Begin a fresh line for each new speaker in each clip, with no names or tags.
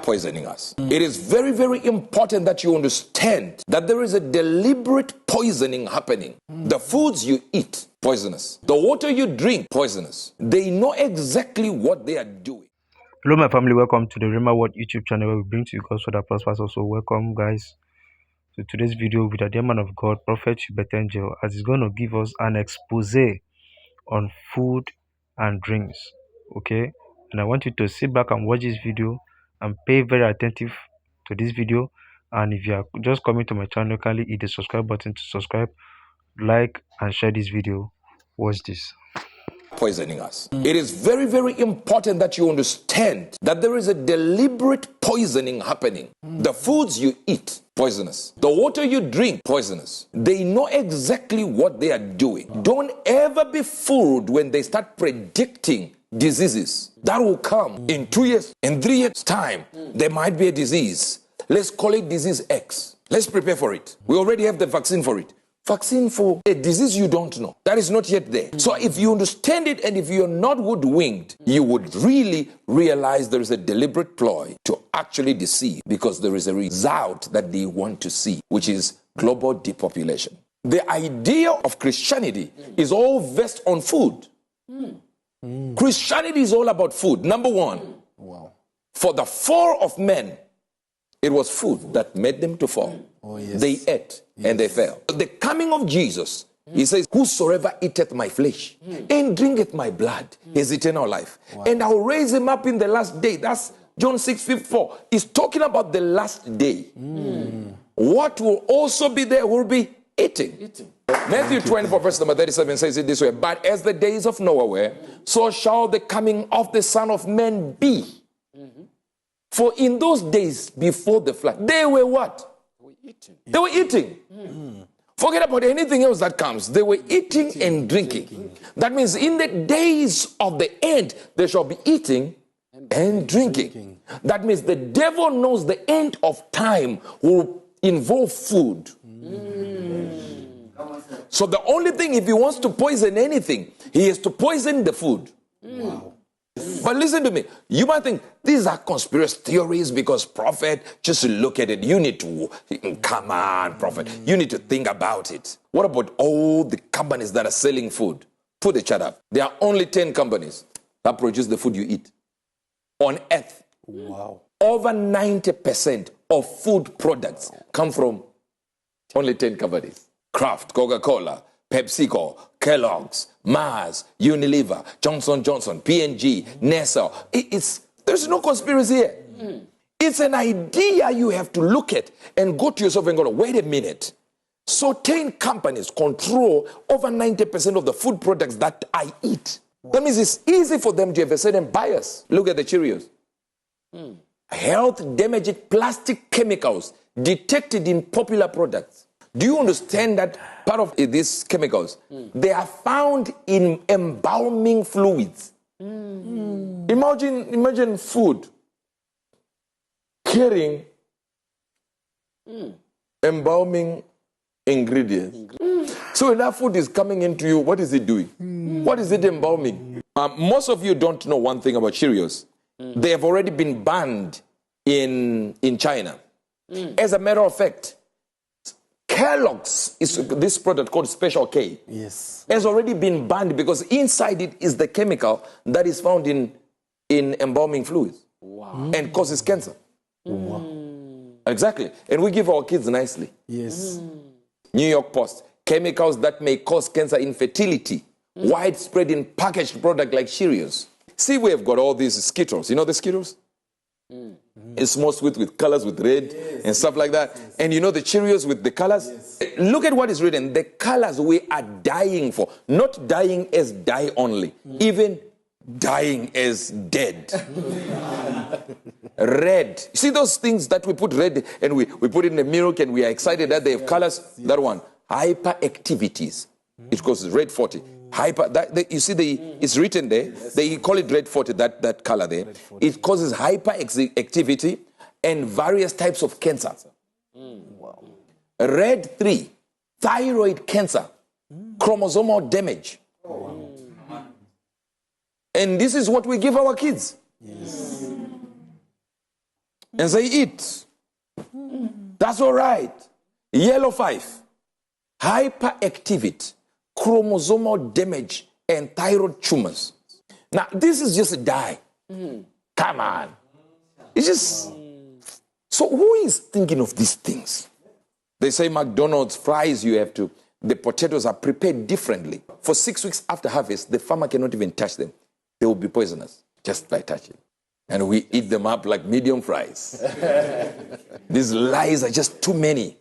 poisoning us. It is very, very important that you understand that there is a deliberate poisoning happening. The foods you eat, poisonous. The water you drink, poisonous. They know exactly what they are doing.
Hello my family, welcome to the Rema Word YouTube channel where we bring to you God's word that prospers. Also welcome guys to today's video with a dear man of God, Prophet Uebert, as he's going to give us an expose on food and drinks. Okay, and I want you to sit back and watch this video and pay very attentive to this video. And if you are just coming to my channel, kindly hit the subscribe button to subscribe, like and share this video. Watch this.
Poisoning us. It is very, very important that you understand that there is a deliberate poisoning happening. The foods you eat, poisonous. The water you drink, poisonous. They know exactly what they are doing. Don't ever be fooled when they start predicting diseases that will come in 2 years, in 3 years' time. There might be a disease. Let's call it disease X. Let's prepare for it. We already have the vaccine for it. Vaccine for a disease you don't know. That is not yet there. So if you understand it and if you're not hoodwinked, you would really realize there is a deliberate ploy to actually deceive, because there is a result that they want to see, which is global depopulation. The idea of Christianity is all based on food. Christianity is all about food. Number one, for the fall of men, it was food that made them to fall. Oh, yes. They ate and they fell. The coming of Jesus, he says, whosoever eateth my flesh and drinketh my blood is eternal life. And I'll raise him up in the last day. That's John 6:54. He's talking about the last day. What will also be there will be eating. Matthew 24 verse number 37 says it this way: but as the days of Noah were, so shall the coming of the Son of Man be. For in those days before the flood, they were what? They were eating. Forget about anything else that comes. They were eating and drinking. That means in the days of the end, they shall be eating and drinking. That means the devil knows the end of time will involve food. So the only thing, if he wants to poison anything, he has to poison the food. But listen to me. You might think these are conspiracy theories because, prophet, just look at it. You need to, come on, prophet. You need to think about it. What about all the companies that are selling food? Put the chat up. There are only 10 companies that produce the food you eat on earth. Wow. Over 90% of food products come from only 10 companies. Kraft, Coca-Cola, PepsiCo, Kellogg's, Mars, Unilever, Johnson Johnson, P&G, Nestle. There's no conspiracy here. It's an idea you have to look at and go to yourself and go, wait a minute. So 10 companies control over 90% of the food products that I eat. That means it's easy for them to have a certain bias. Look at the Cheerios. Health-damaging plastic chemicals detected in popular products. Do you understand that part of these chemicals, they are found in embalming fluids? Imagine food carrying embalming ingredients. So when that food is coming into you, what is it doing? What is it embalming? Most of you don't know one thing about Cheerios. They have already been banned in China. As a matter of fact, Kellogg's is this product called Special K. Yes. Has already been banned because inside it is the chemical that is found in embalming fluids. Wow. And causes cancer. Wow. Exactly. And we give our kids nicely. Yes. New York Post. Chemicals that may cause cancer, infertility. Widespread in packaged product like Cheerios. See, we have got all these Skittles. You know the Skittles? It's more sweet with colors, with red and stuff like that. And you know the Cheerios with the colors? Look at what is written. The colors we are dying for. Not dying as die only. Even dying as dead. Red. See those things that we put red and we put it in the milk and we are excited that they have colors? That one. Hyperactivities. It causes red 40. You see, it's written there. They call it red 40, that color there. It causes hyperactivity and various types of cancer. Wow. Red 3, thyroid cancer, chromosomal damage. And this is what we give our kids. Yes. and say, eat. That's all right. Yellow 5, hyperactivity, chromosomal damage, and thyroid tumors. Now, this is just a dye. Come on. It's just... So who is thinking of these things? They say McDonald's fries, the potatoes are prepared differently. For 6 weeks after harvest, the farmer cannot even touch them. They will be poisonous just by touching. And we eat them up like medium fries. These lies are just too many.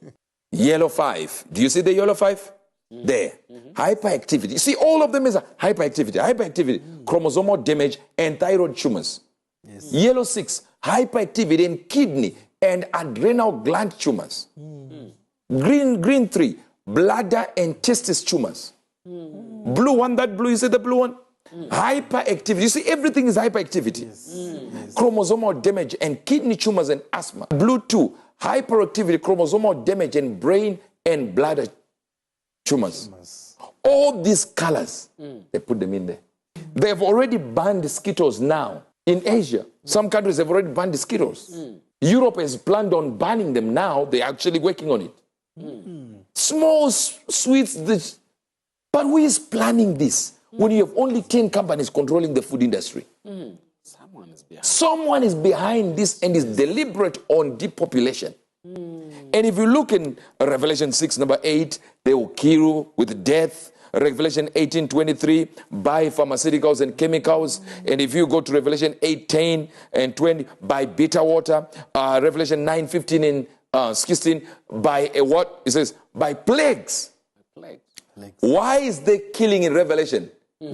Yellow 5. Do you see the yellow 5? There. Hyperactivity. You see, all of them is hyperactivity, chromosomal damage, and thyroid tumors. Yes. Yellow 6, hyperactivity in kidney and adrenal gland tumors. Green 3, bladder and testis tumors. Blue 1, that blue, you see the blue one? Hyperactivity. You see, everything is hyperactivity. Yes. Chromosomal damage and kidney tumors and asthma. Blue 2, hyperactivity, chromosomal damage and brain and bladder tumors. All these colors, they put them in there. They've already banned the Skittles now. In Asia, some countries have already banned the Skittles. Europe has planned on banning them now. They're actually working on it. Small sweets, but who is planning this? When you have only 10 companies controlling the food industry. Someone is behind this and is deliberate on depopulation. And if you look in Revelation 6, number 8, they will kill with death. Revelation 18:23, by pharmaceuticals and chemicals. And if you go to Revelation 8:10 and 20, by bitter water. Revelation 9:15 and 16, by a what? It says, by plagues. Why is there killing in Revelation?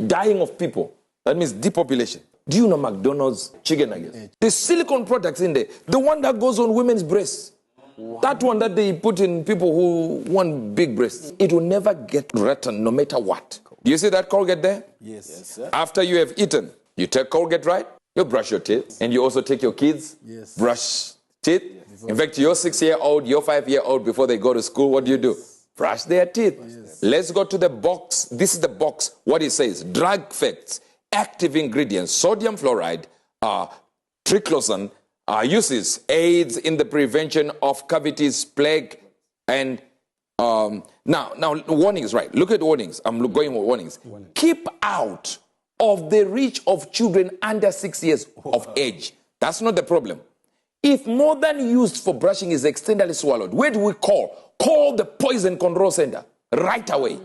Dying of people. That means depopulation. Do you know McDonald's chicken nuggets? The silicone products in there, the one that goes on women's breasts. Wow. That one that they put in people who want big breasts. It will never get rotten no matter what. Do you see that Colgate there? Yes, sir. After you have eaten, you take Colgate, right? You brush your teeth. And you also take your kids, brush teeth. Yes. In fact, your 6-year-old, your 5-year-old, before they go to school, what do? Brush their teeth. Yes. Let's go to the box. This is the box. What it says, drug facts, active ingredients, sodium fluoride, triclosan, uses, aids in the prevention of cavities, plague, and now warnings, right? Look at warnings. I'm going with warnings. Keep out of the reach of children under 6 years of age. That's not the problem. If more than used for brushing is extendedly swallowed, where do we call? Call the Poison Control Center right away.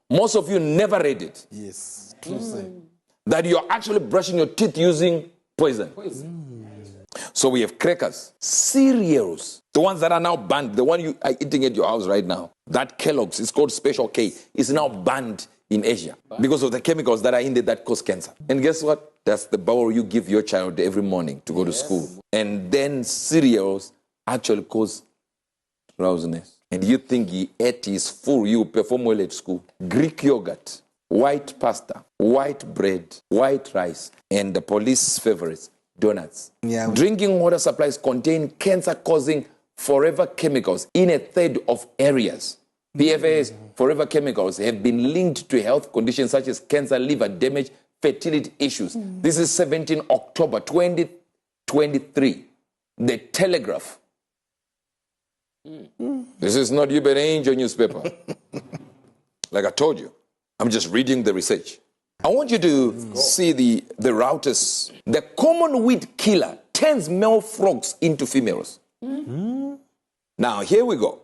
Most of you never read it. Yes. That you're actually brushing your teeth using poison. So we have crackers, cereals, the ones that are now banned, the one you are eating at your house right now. That Kellogg's, it's called Special K, is now banned in Asia because of the chemicals that are in there that cause cancer. And guess what? That's the bowl you give your child every morning to go to school. And then cereals actually cause drowsiness. And you think he ate his full, you perform well at school. Greek yogurt, white pasta, white bread, white rice, and the police favorites, donuts. Yeah. Drinking water supplies contain cancer-causing forever chemicals in a third of areas. PFAS, forever chemicals, have been linked to health conditions such as cancer, liver damage, fertility issues. This is 17 October 2023. The Telegraph. This is not Uebert Angel newspaper. Like I told you, I'm just reading the research. I want you to see the routers. The common weed killer turns male frogs into females. Now, here we go.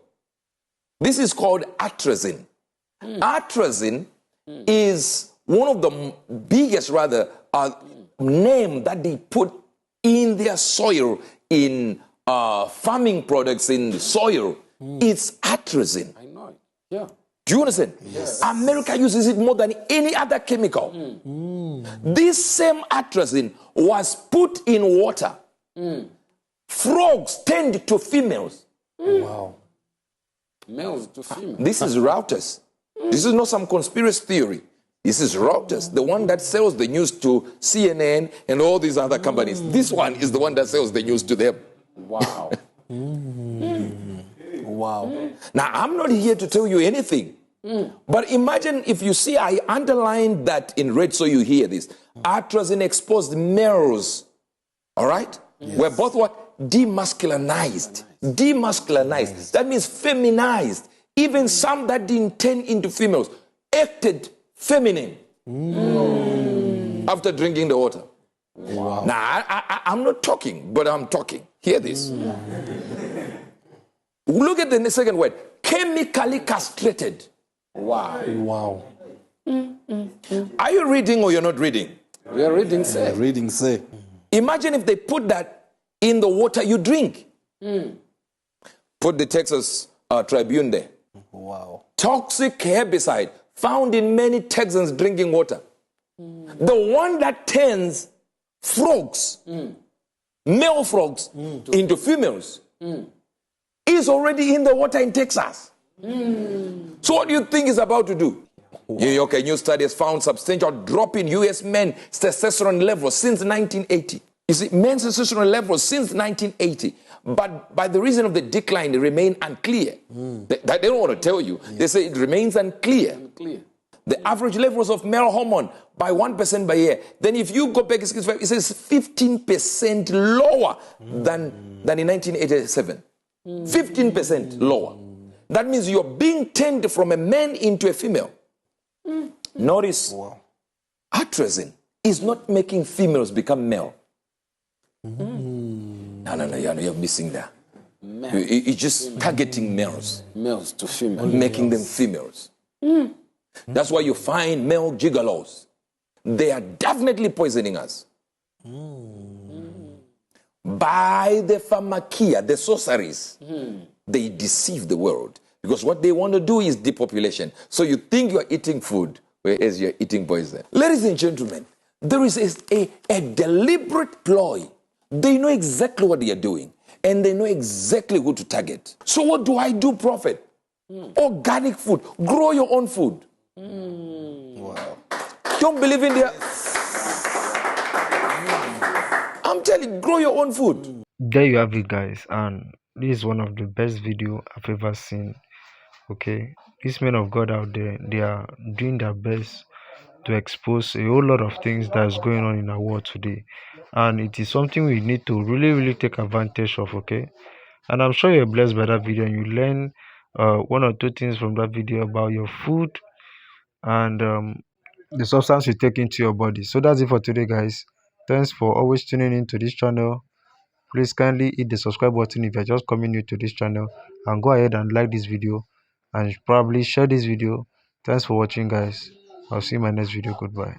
This is called atrazine. Atrazine is one of the biggest, name that they put in their soil, in farming products in the soil. It's atrazine. I know it. Yeah. Do you understand? Yes. America uses it more than any other chemical. This same atrazine was put in water. Frogs turned to females. Wow. Males to females. This is Reuters. This is not some conspiracy theory. This is Reuters, the one that sells the news to CNN and all these other companies. This one is the one that sells the news to them. Wow. Wow. Now, I'm not here to tell you anything. But imagine if you see, I underlined that in red so you hear this. Atrazine exposed males, all right? Yes. Were both what? demasculinized. Demasculinized. That means feminized. Even some that didn't turn into females acted feminine after drinking the water. Wow. Now, I'm not talking, but I'm talking. Hear this. Look at the second word. Chemically castrated. Wow.
Wow.
Are you reading or you're not reading?
We are reading, sir. Reading, sir.
Imagine if they put that in the water you drink. Put the Texas Tribune there.
Wow.
Toxic herbicide found in many Texans drinking water. The one that turns frogs, male frogs, into females, is already in the water in Texas. So what do you think is about to do? Wow. New York, a new study has found substantial drop in U.S. men testosterone levels since 1980. You see, men's testosterone levels since 1980. But by the reason of the decline, it remain unclear. They don't want to tell you. Yeah. They say it remains unclear. The average levels of male hormone by 1% by year. Then if you go back, it says 15% lower than in 1987. 15% lower. That means you're being turned from a man into a female. Notice, atrazine is not making females become male. No, you're missing that. It's just targeting males.
Males to females.
Making them females. That's why you find male gigolos. They are definitely poisoning us. By the pharmakia, the sorceries, they deceive the world. Because what they want to do is depopulation. So you think you're eating food, whereas you're eating poison. Ladies and gentlemen, there is a deliberate ploy. They know exactly what they are doing. And they know exactly who to target. So what do I do, Prophet? Organic food. Grow your own food. Wow. Don't believe in their... I'm telling you, grow your own food.
There you have it, guys. And this is one of the best video I've ever seen. Okay, these men of God out there, they are doing their best to expose a whole lot of things that's going on in our world today, and it is something we need to really take advantage of. Okay, and I'm sure you're blessed by that video and you learn one or two things from that video about your food and the substance you take into your body. So that's it for today, guys. Thanks for always tuning into this channel. Please kindly hit the subscribe button if you're just coming new to this channel, and go ahead and like this video and probably share this video. Thanks for watching, guys. I'll see you in my next video. Goodbye.